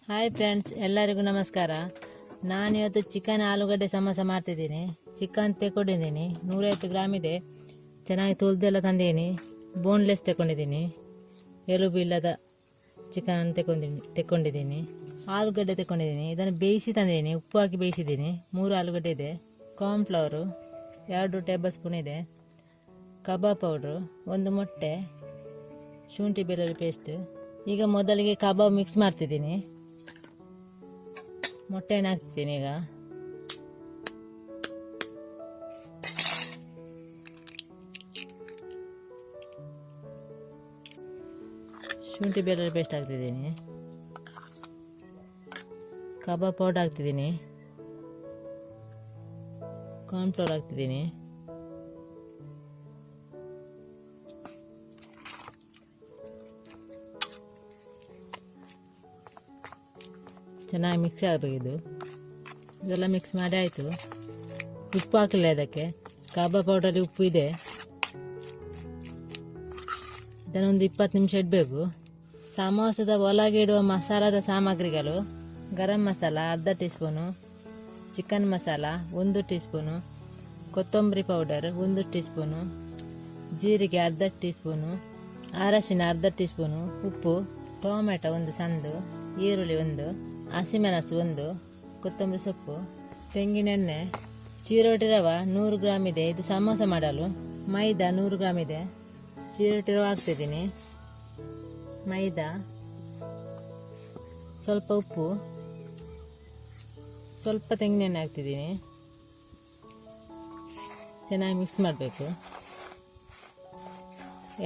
Hi friends, ಎಲ್ಲರಿಗೂ ನಮಸ್ಕಾರ. ನಾನಿವತ್ತು ಚಿಕನ್ ಆಲೂಗಡ್ಡೆ ಸಮೋಸ ಮಾಡ್ತಿದ್ದೀನಿ. ಚಿಕನ್ ತೆಕೊಂಡಿದ್ದೀನಿ, 150 ಗ್ರಾಮ್ ಇದೆ. ಚೆನ್ನಾಗಿ ತೊಳೆದೆಲ್ಲ ತಂದಿದ್ದೀನಿ. ಬೋನ್ಲೆಸ್ ತೆಕೊಂಡಿದ್ದೀನಿ, ಎಲುಬು ಇಲ್ಲದ ಚಿಕನ್ ತೆಕೊಂಡಿದ್ದೀನಿ. ಆಲೂಗಡ್ಡೆ ತೆಕೊಂಡಿದ್ದೀನಿ. ಇದನ್ನು ಬೇಯಿಸಿ ತಂದಿದ್ದೀನಿ, ಉಪ್ಪು ಹಾಕಿ ಬೇಯಿಸಿದ್ದೀನಿ. 3 ಆಲೂಗಡ್ಡೆ ಇದೆ. ಕಾರ್ನ್ಫ್ಲವರು 2 ಟೇಬಲ್ ಸ್ಪೂನ್ ಇದೆ. ಕಬಾಬ್ ಪೌಡ್ರು, 1 ಮೊಟ್ಟೆ, ಶುಂಠಿ ಬೆಳ್ಳುಳ್ಳಿ ಪೇಸ್ಟ್. ಈಗ ಮೊದಲಿಗೆ ಕಬಾಬ್ ಮಿಕ್ಸ್ ಮಾಡ್ತಿದ್ದೀನಿ. ಮೊಟ್ಟೆನ ಹಾಕ್ತೀನಿ. ಈಗ ಶುಂಠಿ ಬೆಳ್ಳುಳ್ಳಿ ಪೇಸ್ಟ್ ಹಾಕ್ತಿದ್ದೀನಿ. ಕಬಾಬ್ ಪೌಡರ್ ಹಾಕ್ತಿದ್ದೀನಿ. ಕಾರ್ನ್ಫ್ಲೋರ್ ಹಾಕ್ತಿದ್ದೀನಿ. ಚೆನ್ನಾಗಿ ಮಿಕ್ಸ್ ಆಗಬೇಕು. ಇದೆಲ್ಲ ಮಿಕ್ಸ್ ಮಾಡಿ ಆಯಿತು. ಉಪ್ಪು ಹಾಕಲಿಲ್ಲ ಇದಕ್ಕೆ. ಕಬಾಬ್ ಪೌಡರಲ್ಲಿ ಉಪ್ಪು ಇದೆ. ಇದನ್ನೊಂದು 20 ನಿಮಿಷ ಇಡಬೇಕು. ಸಮೋಸದ ಒಳಗೆ ಇಡುವ ಮಸಾಲದ ಸಾಮಗ್ರಿಗಳು: ಗರಂ ಮಸಾಲ ಅರ್ಧ tea spoon, chicken masala 1 tea spoon, ಕೊತ್ತಂಬರಿ ಪೌಡರ್ 1 ಟೀ ಸ್ಪೂನು, ಜೀರಿಗೆ ಅರ್ಧ ಟೀ ಸ್ಪೂನು, ಅರಶಿನ ಅರ್ಧ ಟೀ ಸ್ಪೂನು, ಉಪ್ಪು, ಟೊಮೆಟೊ 1 ಸಂದು, ಈರುಳ್ಳಿ 1, ಹಸಿಮೆಣಸು 1, ಕೊತ್ತಂಬರಿ ಸೊಪ್ಪು, ತೆಂಗಿನೆಣ್ಣೆ, ಚಿರೋಟಿ ರವೆ 100 ಗ್ರಾಮ್ ಇದೆ. ಇದು ಸಮೋಸ ಮಾಡಲು. ಮೈದಾ 100 ಗ್ರಾಮ್ ಇದೆ. ಚಿರೋಟಿ ರವೆ ಹಾಕ್ತಿದ್ದೀನಿ. ಮೈದಾ, ಸ್ವಲ್ಪ ಉಪ್ಪು, ಸ್ವಲ್ಪ ತೆಂಗಿನೆಣ್ಣೆ ಹಾಕ್ತಿದ್ದೀನಿ. ಚೆನ್ನಾಗಿ ಮಿಕ್ಸ್ ಮಾಡಬೇಕು.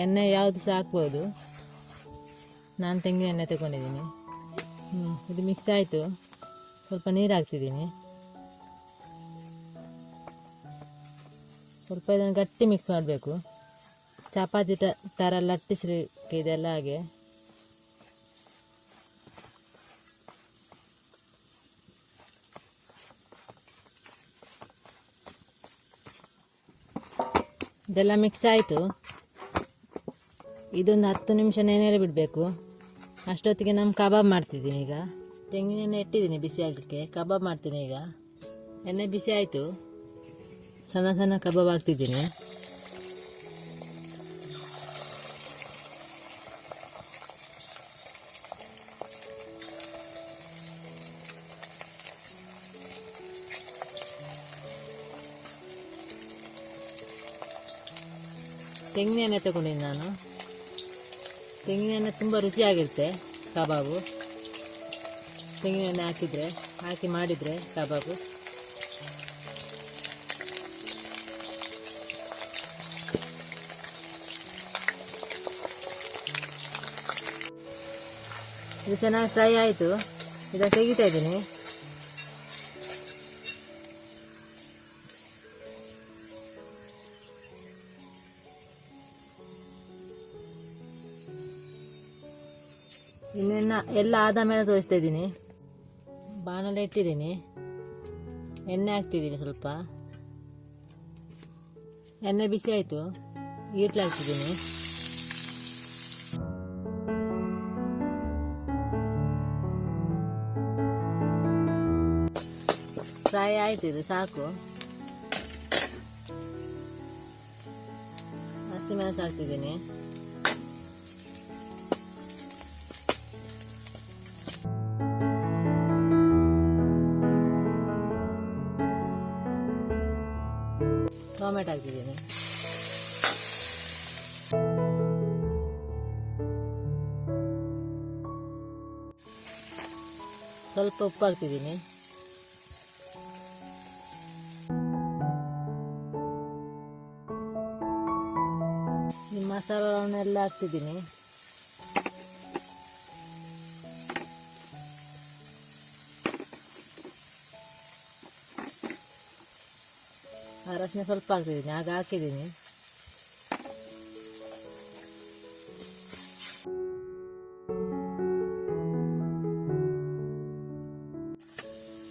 ಎಣ್ಣೆ ಯಾವುದು ಸಹ ಹಾಕ್ಬೋದು. ನಾನು ತೆಂಗಿನೆಣ್ಣೆ ತಗೊಂಡಿದ್ದೀನಿ. ಇದು ಮಿಕ್ಸ್ ಆಯಿತು. ಸ್ವಲ್ಪ ನೀರು ಹಾಕ್ತಿದ್ದೀನಿ. ಸ್ವಲ್ಪ ಇದನ್ನು ಗಟ್ಟಿ ಮಿಕ್ಸ್ ಮಾಡಬೇಕು. ಚಪಾತಿ ಥರ ಲಟ್ಟಿಸ್ಲಿಕ್ಕೆ ಇದೆಲ್ಲ ಹಾಗೆ. ಇದೆಲ್ಲ ಮಿಕ್ಸ್ ಆಯಿತು. ಇದೊಂದು 10 ನಿಮಿಷ ನೆನೆಯಲು ಬಿಡಬೇಕು. ಅಷ್ಟೊತ್ತಿಗೆ ನಾನು ಕಬಾಬ್ ಮಾಡ್ತಿದ್ದೀನಿ. ಈಗ ತೆಂಗಿನೆಣ್ಣೆ ಇಟ್ಟಿದ್ದೀನಿ ಬಿಸಿ ಆಗಲಿಕ್ಕೆ. ಕಬಾಬ್ ಮಾಡ್ತೀನಿ. ಈಗ ಎಣ್ಣೆ ಬಿಸಿ ಆಯಿತು. ಸಣ್ಣ ಸಣ್ಣ ಕಬಾಬ್ ಹಾಕ್ತಿದ್ದೀನಿ. ತೆಂಗಿನೆಣ್ಣೆ ತಗೊಂಡಿದ್ದೀನಿ ನಾನು. ತೆಂಗಿನೆಣ್ಣೆ ತುಂಬ ರುಚಿಯಾಗಿರುತ್ತೆ ಕಬಾಬು. ತೆಂಗಿನೆಣ್ಣೆ ಹಾಕಿ ಮಾಡಿದರೆ ಕಬಾಬು. ಇದು ಚೆನ್ನಾಗಿ ಫ್ರೈ ಆಯಿತು. ಇದನ್ನು ತೆಗಿತಾ ಇದ್ದೀನಿ. ಇನ್ನೆಲ್ಲ ಎಲ್ಲ ಆದ ಮೇಲೆ ತೋರಿಸ್ತಾ ಇದ್ದೀನಿ. ಬಾಣಲೆ ಇಟ್ಟಿದ್ದೀನಿ. ಎಣ್ಣೆ ಹಾಕ್ತಿದ್ದೀನಿ. ಸ್ವಲ್ಪ ಎಣ್ಣೆ ಬಿಸಿ ಆಯಿತು. ಈರುಳ್ಳಿ ಹಾಕ್ತಿದ್ದೀನಿ. ಫ್ರೈ ಆಯಿತು. ಇದು ಸಾಕು. ಹಸಿಮೆಣಸು ಹಾಕ್ತಿದ್ದೀನಿ. ಟೊಮೆಟೊ ಹಾಕ್ತಿದ್ದೀನಿ. ಸ್ವಲ್ಪ ಉಪ್ಪು ಹಾಕ್ತಿದ್ದೀನಿ. ಈ ಮಸಾಲವನ್ನೆಲ್ಲ ಹಾಕ್ತಿದ್ದೀನಿ. ಅರಶಿನ ಸ್ವಲ್ಪ ಹಾಕ್ತಿದ್ದೀನಿ. ಆಗ ಹಾಕಿದ್ದೀನಿ.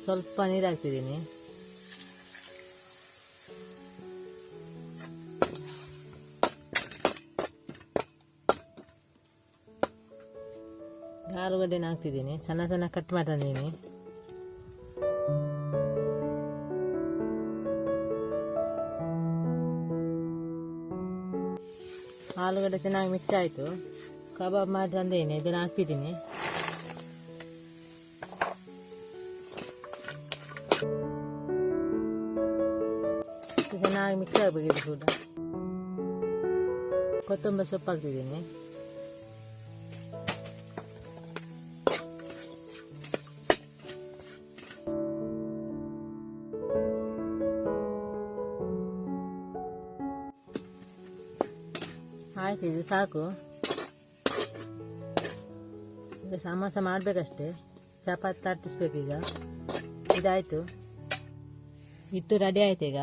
ಸ್ವಲ್ಪ ನೀರು ಹಾಕ್ತಿದ್ದೀನಿ. ಆಲೂಗಡ್ಡೆನ ಹಾಕ್ತಿದ್ದೀನಿ, ಸಣ್ಣ ಸಣ್ಣ ಕಟ್ ಮಾಡ್ತಿದ್ದೀನಿ. ಆಲೂಗಡ್ಡೆ ಚೆನ್ನಾಗಿ ಮಿಕ್ಸ್ ಆಯಿತು. ಕಬಾಬ್ ಮಾಡಿ ತಂದೇನೆ, ಇದನ್ನು ಹಾಕ್ತಿದ್ದೀನಿ. ಚೆನ್ನಾಗಿ ಮಿಕ್ಸ್ ಆಗಬೇಕು ಇದು ಕೂಡ. ಕೊತ್ತಂಬರಿ ಸೊಪ್ಪು ಹಾಕ್ತಿದ್ದೀನಿ. ಆಯ್ತು, ಇದು ಸಾಕು. ಈಗ ಸಮೋಸ ಮಾಡಬೇಕಷ್ಟೇ, ಚಪಾತಿ ತಟ್ಟಿಸ್ಬೇಕು. ಈಗ ಇದಾಯಿತು, ಹಿಟ್ಟು ರೆಡಿ ಆಯ್ತು. ಈಗ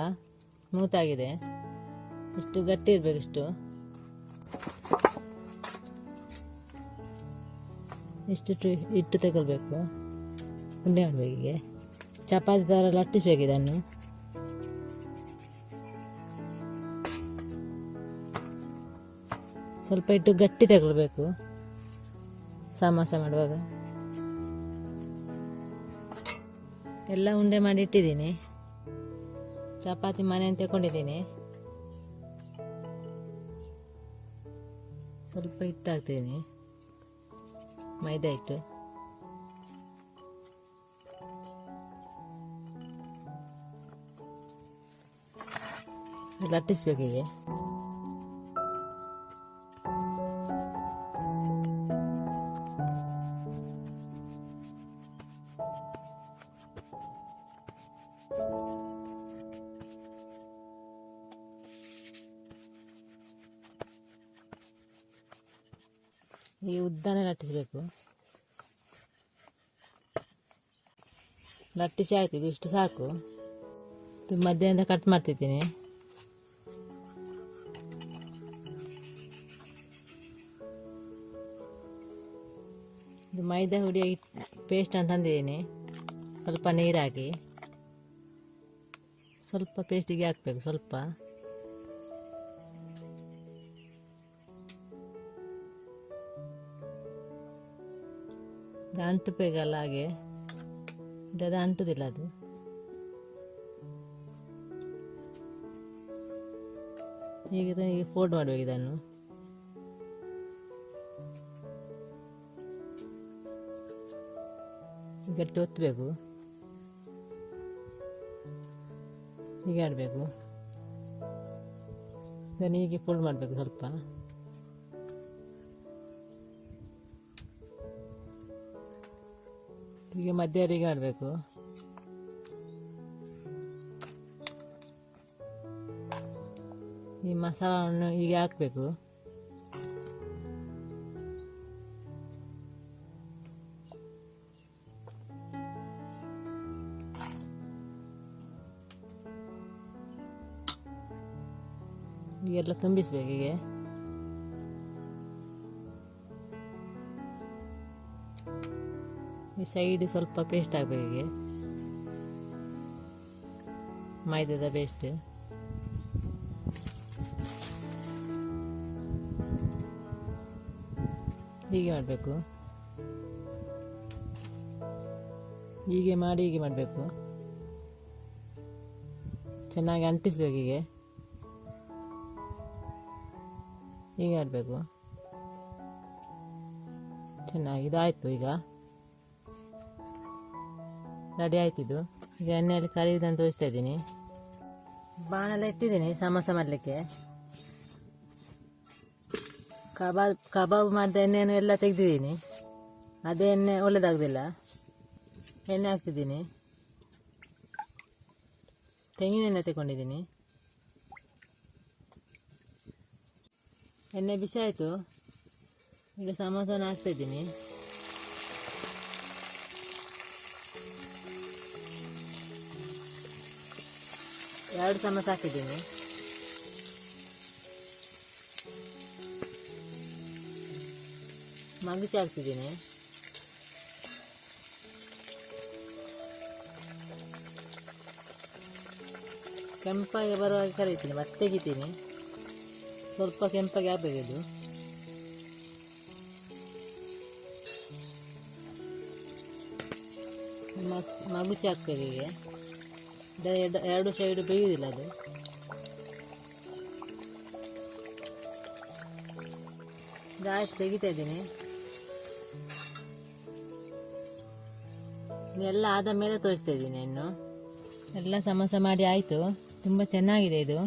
ಸ್ಮೂತಾಗಿದೆ, ಇಷ್ಟು ಗಟ್ಟಿ ಇರಬೇಕು. ಇಷ್ಟು ಹಿಟ್ಟು ತಗೊಳ್ಬೇಕು, ಉಂಡೆ ಮಾಡಬೇಕು. ಹೀಗೆ ಚಪಾತಿ ಥರ ಲಟ್ಟಿಸ್ಬೇಕು ಇದನ್ನು. ಸ್ವಲ್ಪ ಹಿಟ್ಟು ಗಟ್ಟಿ ತಗೊಳ್ಬೇಕು ಸಮೋಸ ಮಾಡುವಾಗ. ಎಲ್ಲ ಉಂಡೆ ಮಾಡಿ ಇಟ್ಟಿದ್ದೀನಿ. ಚಪಾತಿ ಮನೆಯನ್ನು ತಗೊಂಡಿದ್ದೀನಿ. ಸ್ವಲ್ಪ ಹಿಟ್ಟು ಹಾಕ್ತೀನಿ, ಮೈದಾ ಹಿಟ್ಟು. ಲಟ್ಟಿಸ್ಬೇಕು ಹೀಗೆ. ಈ ಉದ್ದನೇ ಲಟ್ಟಿಸಬೇಕು. ಲಟ್ಟಿಸಿ ಆಯ್ತು, ಇದು ಇಷ್ಟು ಸಾಕು. ಮಧ್ಯಾಹ್ನದ ಕಟ್ ಮಾಡ್ತಿದ್ದೀನಿ. ಇದು ಮೈದಾ ಹುಡಿ ಪೇಸ್ಟ್ ಅಂತ ತಂದಿದ್ದೀನಿ. ಸ್ವಲ್ಪ ನೀರು ಹಾಕಿ, ಸ್ವಲ್ಪ ಪೇಸ್ಟಿಗೆ ಹಾಕಬೇಕು. ಸ್ವಲ್ಪ ಅಂಟು ಬೇಕಲ್ಲ, ಹಾಗೆ ಅದು ಅಂಟುದಿಲ್ಲ. ಅದು ಹೀಗೆ ಫೋಲ್ಡ್ ಮಾಡಬೇಕು ಇದನ್ನು. ಗಟ್ಟಿ ಒತ್ತಬೇಕು, ಹೀಗೆ ಆಡಬೇಕು. ಇದನ್ನು ಹೀಗೆ ಫೋಲ್ಡ್ ಮಾಡಬೇಕು ಸ್ವಲ್ಪ. ಹೀಗೆ ಮಧ್ಯರಿಗೆ ಆಡಬೇಕು. ಈ ಮಸಾಲವನ್ನು ಹೀಗೆ ಹಾಕಬೇಕು. ಹೀಗೆಲ್ಲ ತುಂಬಿಸ್ಬೇಕು. ಹೀಗೆ ಈ ಸೈಡ್ ಸ್ವಲ್ಪ ಪೇಸ್ಟ್ ಹಾಕಬೇಕು. ಹೀಗೆ ಮೈದಾದ ಪೇಸ್ಟ್. ಹೀಗೆ ಮಾಡಬೇಕು. ಹೀಗೆ ಮಾಡಿ ಹೀಗೆ ಮಾಡಬೇಕು. ಚೆನ್ನಾಗಿ ಅಂಟಿಸ್ಬೇಕು. ಹೀಗೆ ಹೀಗೆ ಮಾಡಬೇಕು. ಚೆನ್ನಾಗಿ ಇದಾಯಿತು. ಈಗ ರೆಡಿ ಆಯ್ತಿದ್ದು. ಈಗ ಎಣ್ಣೆಯಲ್ಲಿ ಕರಿಯುವುದನ್ನು ತೋರಿಸ್ತಾ ಇದ್ದೀನಿ. ಬಾಣೆಲ್ಲ ಇಟ್ಟಿದ್ದೀನಿ ಸಮೋಸ ಮಾಡಲಿಕ್ಕೆ. ಕಬಾಬ್ ಮಾಡಿದ ಎಣ್ಣೆಯನ್ನು ಎಲ್ಲ ತೆಗೆದಿದ್ದೀನಿ. ಅದೇ ಎಣ್ಣೆ ಒಳ್ಳೆದಾಗೋದಿಲ್ಲ. ಎಣ್ಣೆ ಹಾಕ್ತಿದ್ದೀನಿ. ತೆಂಗಿನ ಎಣ್ಣೆ ತಗೊಂಡಿದ್ದೀನಿ. ಎಣ್ಣೆ ಬಿಸಿ ಆಯಿತು. ಈಗ ಸಮೋಸನ ಹಾಕ್ತಾಯಿದ್ದೀನಿ. ಎರಡು ಸಮೋಸ ಹಾಕಿದ್ದೀನಿ. ಮಗುಚಿ ಹಾಕ್ತಿದ್ದೀನಿ. ಕೆಂಪಾಗಿ ಬರುವಾಗ ಕರಿತೀನಿ, ಮತ್ತೆ ತೆಗಿತೀನಿ. ಸ್ವಲ್ಪ ಕೆಂಪಾಗಿ ಆಗಬೇಕಿದು. ಮಗುಚಿ ಹಾಕ್ಬೇಕು ಹೀಗೆ. ಎರಡು ಸೈಡು ಬೇಯುವುದಿಲ್ಲ ಅದು. ಆಯ್ತು, ತೆಗಿತಾ ಇದ್ದೀನಿ. ಎಲ್ಲ ಆದ ಮೇಲೆ ತೋರಿಸ್ತಾ ಇದ್ದೀನಿ ಇನ್ನು. ಎಲ್ಲ ಸಮೋಸ ಮಾಡಿ ಆಯಿತು. ತುಂಬ ಚೆನ್ನಾಗಿದೆ ಇದು.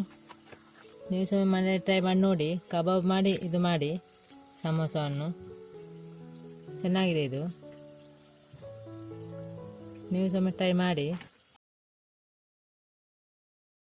ನೀವು ಸಹ ಮನೇಲಿ ಟ್ರೈ ಮಾಡಿ ನೋಡಿ. ಕಬಾಬ್ ಮಾಡಿ ಇದು ಮಾಡಿ ಸಮೋಸವನ್ನು. ಚೆನ್ನಾಗಿದೆ ಇದು. ನೀವು ಸಹ ಟ್ರೈ ಮಾಡಿ.